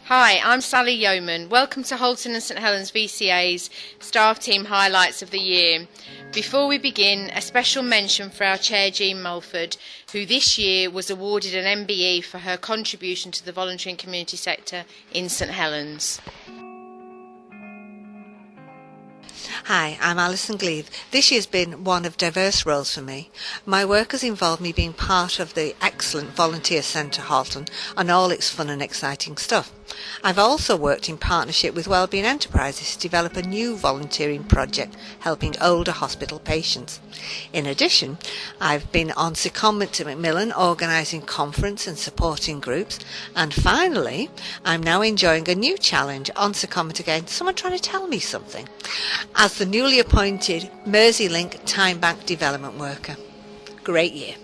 Hi, I'm Sally Yeoman. Welcome to Halton St Helens VCA's Staff Team Highlights of the Year. Before we begin, a special mention for our Chair Jean Mulford, who this year was awarded an MBE for her contribution to the voluntary and community sector in St Helens. Hi, I'm Allison Gleave. This year's been one of diverse roles for me. My work has involved me being part of the excellent Volunteer Centre Halton and all its fun and exciting stuff. I've also worked in partnership with Wellbeing Enterprises to develop a new volunteering project helping older hospital patients. In addition, I've been on secondment to Macmillan organising conference and supporting groups, and finally I'm now enjoying a new challenge on secondment again, someone trying to tell me something, as the newly appointed Mersey-Link Time Bank Development Worker. Great year.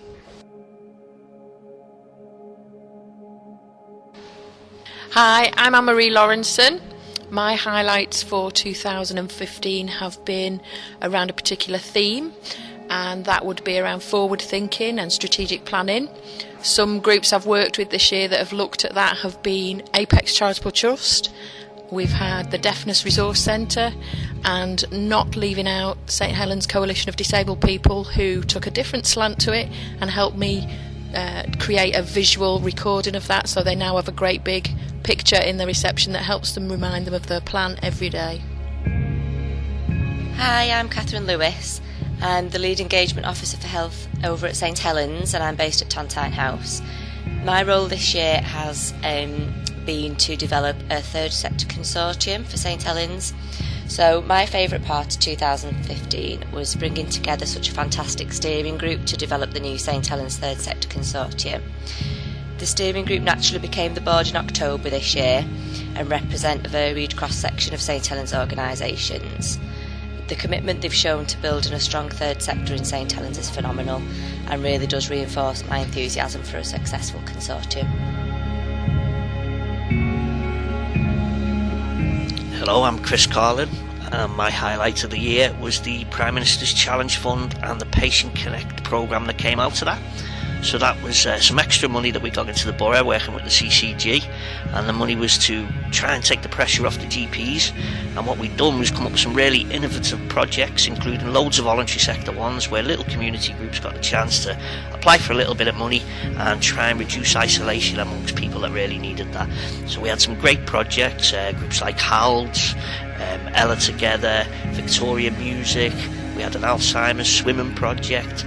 Hi, I'm Amory Lorenson. My highlights for 2015 have been around a particular theme, and that would be around forward thinking and strategic planning. Some groups I've worked with this year that have looked at that have been Apex Charitable Trust. We've had the Deafness Resource Centre, and not leaving out St Helens Coalition of Disabled People, who took a different slant to it and helped me create a visual recording of that, so they now have a great big picture in the reception that helps them remind them of their plan every day. Hi, I'm Catherine Lewis. I'm the Lead Engagement Officer for Health over at St Helens, and I'm based at Tontine House. My role this year has been to develop a third sector consortium for St Helens. So my favourite part of 2015 was bringing together such a fantastic steering group to develop the new St Helens Third Sector Consortium. The steering group naturally became the board in October this year and represent a varied cross-section of St Helens organisations. The commitment they've shown to building a strong third sector in St Helens is phenomenal and really does reinforce my enthusiasm for a successful consortium. Hello, I'm Chris Carlin. My highlight of the year was the Prime Minister's Challenge Fund and the Patient Connect programme that came out of that. So that was some extra money that we got into the borough working with the CCG, and the money was to try and take the pressure off the GPs. And what we'd done was come up with some really innovative projects, including loads of voluntary sector ones where little community groups got a chance to apply for a little bit of money and try and reduce isolation amongst people that really needed that. So we had some great projects, groups like HALDS, Ella Together, Victoria Music. We had an Alzheimer's swimming project,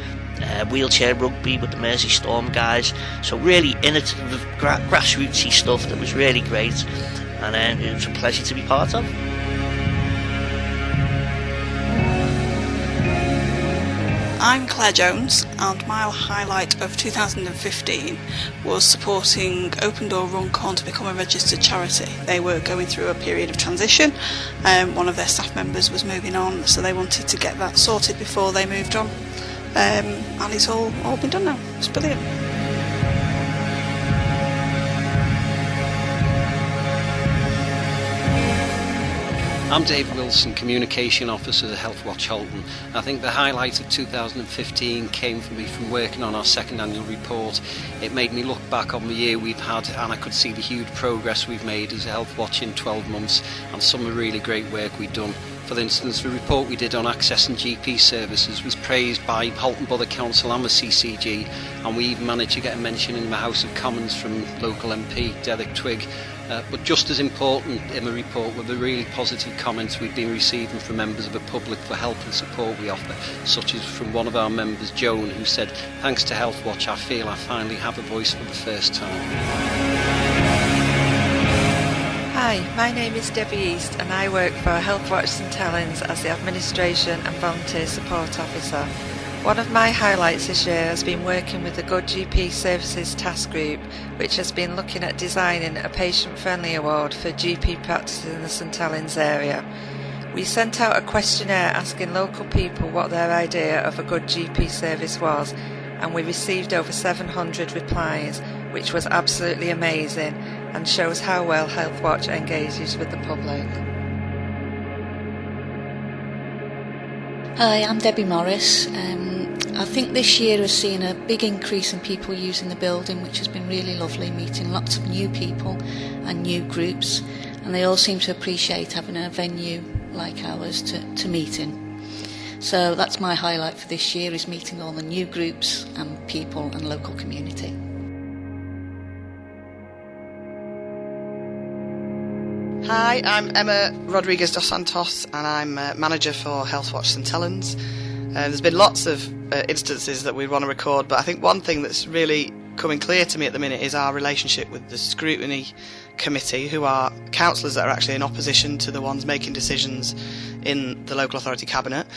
wheelchair rugby with the Mersey Storm guys. So really innovative, grassrootsy stuff that was really great, and it was a pleasure to be part of. I'm Claire Jones, and my highlight of 2015 was supporting Open Door Runcorn to become a registered charity. They were going through a period of transition. One of their staff members was moving on, so they wanted to get that sorted before they moved on. And it's all been done now. It's brilliant. I'm Dave Wilson, Communication Officer at Healthwatch Halton. I think the highlight of 2015 came for me from working on our second annual report. It made me look back on the year we've had, and I could see the huge progress we've made as a Healthwatch in 12 months and some of the really great work we've done. For instance, the report we did on accessing GP services was praised by Halton Borough Council and the CCG, and we even managed to get a mention in the House of Commons from local MP Derek Twigg. But just as important in the report were the really positive comments we've been receiving from members of the public for help and support we offer, such as from one of our members, Joan, who said, "Thanks to Healthwatch, I feel I finally have a voice for the first time." Hi, my name is Debbie East and I work for Healthwatch St Helens as the Administration and Volunteer Support Officer. One of my highlights this year has been working with the Good GP Services Task Group, which has been looking at designing a patient-friendly award for GP practices in the St Helens area. We sent out a questionnaire asking local people what their idea of a good GP service was, and we received over 700 replies, which was absolutely amazing and shows how well Healthwatch engages with the public. Hi, I'm Debbie Morris. I think this year has seen a big increase in people using the building, which has been really lovely, meeting lots of new people and new groups, and they all seem to appreciate having a venue like ours to meet in. So that's my highlight for this year, is meeting all the new groups and people and local community. Hi, I'm Emma Rodriguez dos Santos and I'm manager for Healthwatch St Helens. There's been lots of instances that we want to record, but I think one thing that's really coming clear to me at the minute is our relationship with the scrutiny committee, who are councillors that are actually in opposition to the ones making decisions in the local authority cabinet,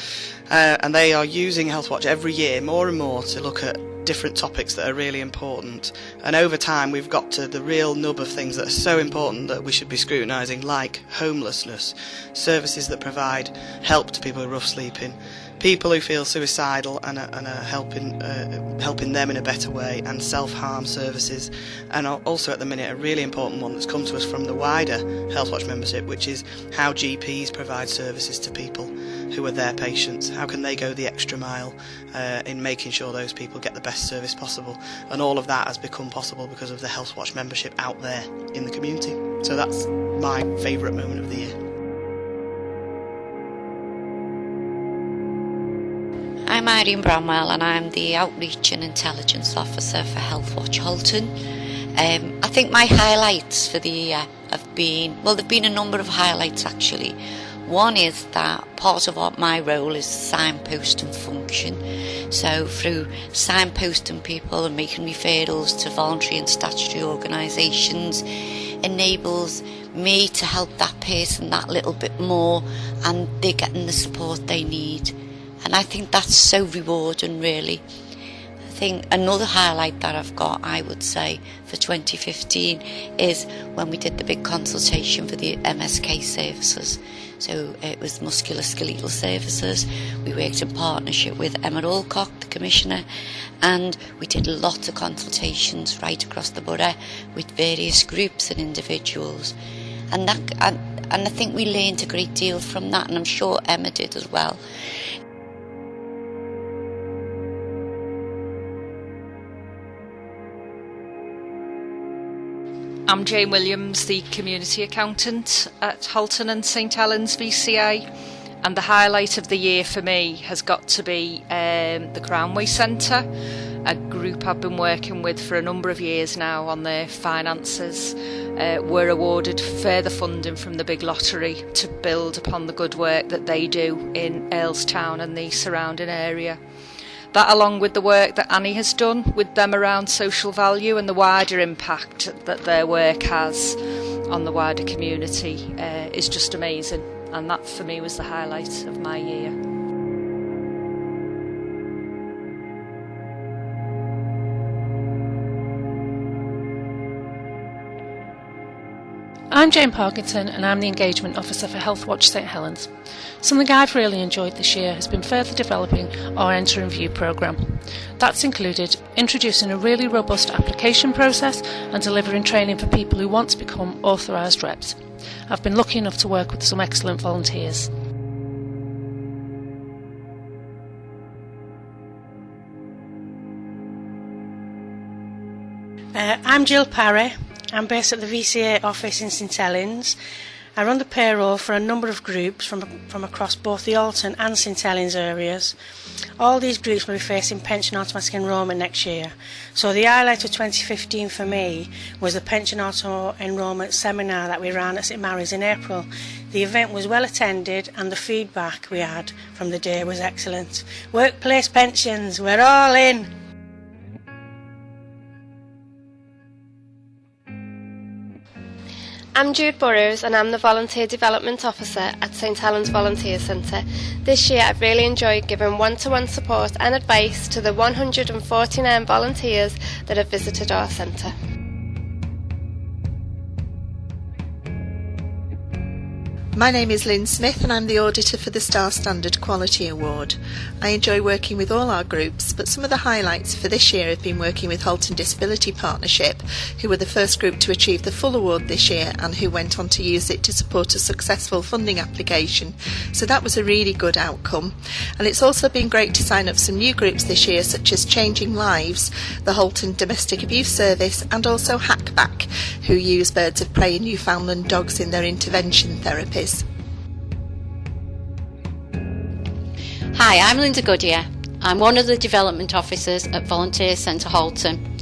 and they are using Healthwatch every year more and more to look at different topics that are really important, and over time we've got to the real nub of things that are so important that we should be scrutinising, like homelessness, services that provide help to people who are rough sleeping, people who feel suicidal and are helping them in a better way, and self-harm services, and also at the minute a really important one that's come to us from the wider Healthwatch membership, which is how GPs provide services to people who are their patients. How can they go the extra mile in making sure those people get the best service possible? And all of that has become possible because of the Healthwatch membership out there in the community. So that's my favourite moment of the year. I'm Eileen Brown and I'm the Outreach and Intelligence Officer for Healthwatch Halton. I think my highlights for the year have been, well, there have been a number of highlights actually. One is that part of what my role is signposting function. So through signposting people and making referrals to voluntary and statutory organisations enables me to help that person that little bit more, and they're getting the support they need. And I think that's so rewarding, really. I think another highlight that I've got, I would say, for 2015 is when we did the big consultation for the MSK services. So it was musculoskeletal services. We worked in partnership with Emma Alcock, the Commissioner, and we did lots of consultations right across the borough with various groups and individuals. And I think we learned a great deal from that, and I'm sure Emma did as well. I'm Jane Williams, the Community Accountant at Halton St Helens VCA, and the highlight of the year for me has got to be the Crownway Centre, a group I've been working with for a number of years now on their finances. We're awarded further funding from the big lottery to build upon the good work that they do in Earlestown and the surrounding area. That, along with the work that Annie has done with them around social value and the wider impact that their work has on the wider community, is just amazing. And that for me was the highlight of my year. I'm Jane Parkinson and I'm the Engagement Officer for Healthwatch St Helens. Something I've really enjoyed this year has been further developing our Enter and View programme. That's included introducing a really robust application process and delivering training for people who want to become authorised reps. I've been lucky enough to work with some excellent volunteers. I'm Jill Parry. I'm based at the VCA office in St Helens. I run the payroll for a number of groups from across both the Alton and St Helens areas. All these groups will be facing pension automatic enrolment next year. So the highlight of 2015 for me was the pension auto enrolment seminar that we ran at St Mary's in April. The event was well attended and the feedback we had from the day was excellent. Workplace pensions, we're all in! I'm Jude Burrows and I'm the Volunteer Development Officer at St Helens Volunteer Centre. This year I've really enjoyed giving one-to-one support and advice to the 149 volunteers that have visited our centre. My name is Lynn Smith and I'm the auditor for the Star Standard Quality Award. I enjoy working with all our groups, but some of the highlights for this year have been working with Halton Disability Partnership, who were the first group to achieve the full award this year and who went on to use it to support a successful funding application. So that was a really good outcome. And it's also been great to sign up some new groups this year, such as Changing Lives, the Halton Domestic Abuse Service, and also Hackback, who use birds of prey and Newfoundland dogs in their intervention therapies. Hi, I'm Linda Gaudiya. I'm one of the development officers at VCA Centre Halton,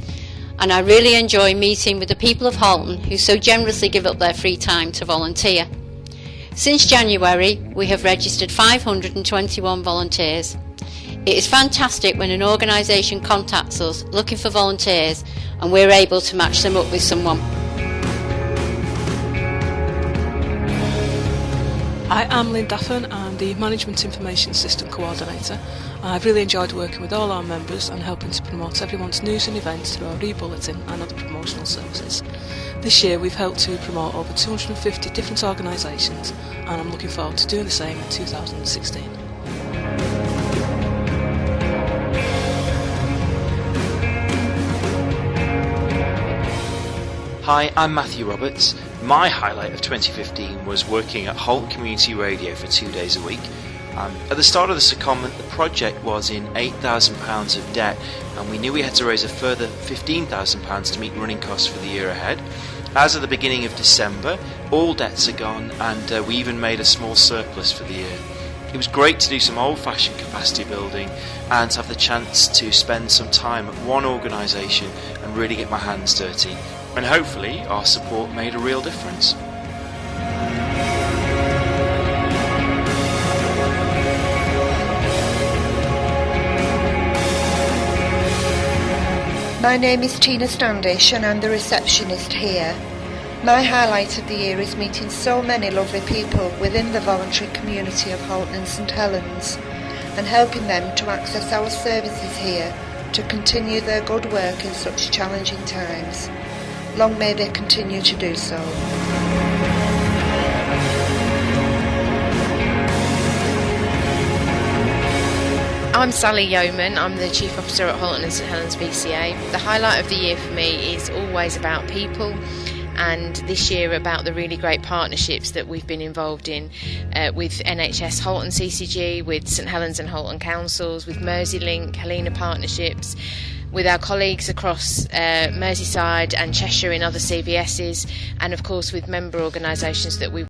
and I really enjoy meeting with the people of Halton who so generously give up their free time to volunteer. Since January, we have registered 521 volunteers. It is fantastic when an organisation contacts us looking for volunteers and we're able to match them up with someone. Hi, I'm Lynn Daffin. I'm the Management Information System Coordinator. I've really enjoyed working with all our members and helping to promote everyone's news and events through our e-bulletin and other promotional services. This year we've helped to promote over 250 different organisations, and I'm looking forward to doing the same in 2016. Hi, I'm Matthew Roberts. My highlight of 2015 was working at Halton Community Radio for 2 days a week. At the start of the secondment, the project was in £8,000 of debt, and we knew we had to raise a further £15,000 to meet running costs for the year ahead. As of the beginning of December, all debts are gone, and we even made a small surplus for the year. It was great to do some old-fashioned capacity building and to have the chance to spend some time at one organisation and really get my hands dirty. And hopefully our support made a real difference. My name is Tina Standish and I'm the receptionist here. My highlight of the year is meeting so many lovely people within the voluntary community of Halton St Helens and helping them to access our services here to continue their good work in such challenging times. Long may they continue to do so. I'm Sally Yeoman. I'm the Chief Officer at Halton St Helens VCA. The highlight of the year for me is always about people, and this year about the really great partnerships that we've been involved in with NHS Halton CCG, with St Helens and Halton Councils, with Merseylink, Helena Partnerships, with our colleagues across Merseyside and Cheshire in other CVSs, and of course with member organisations that we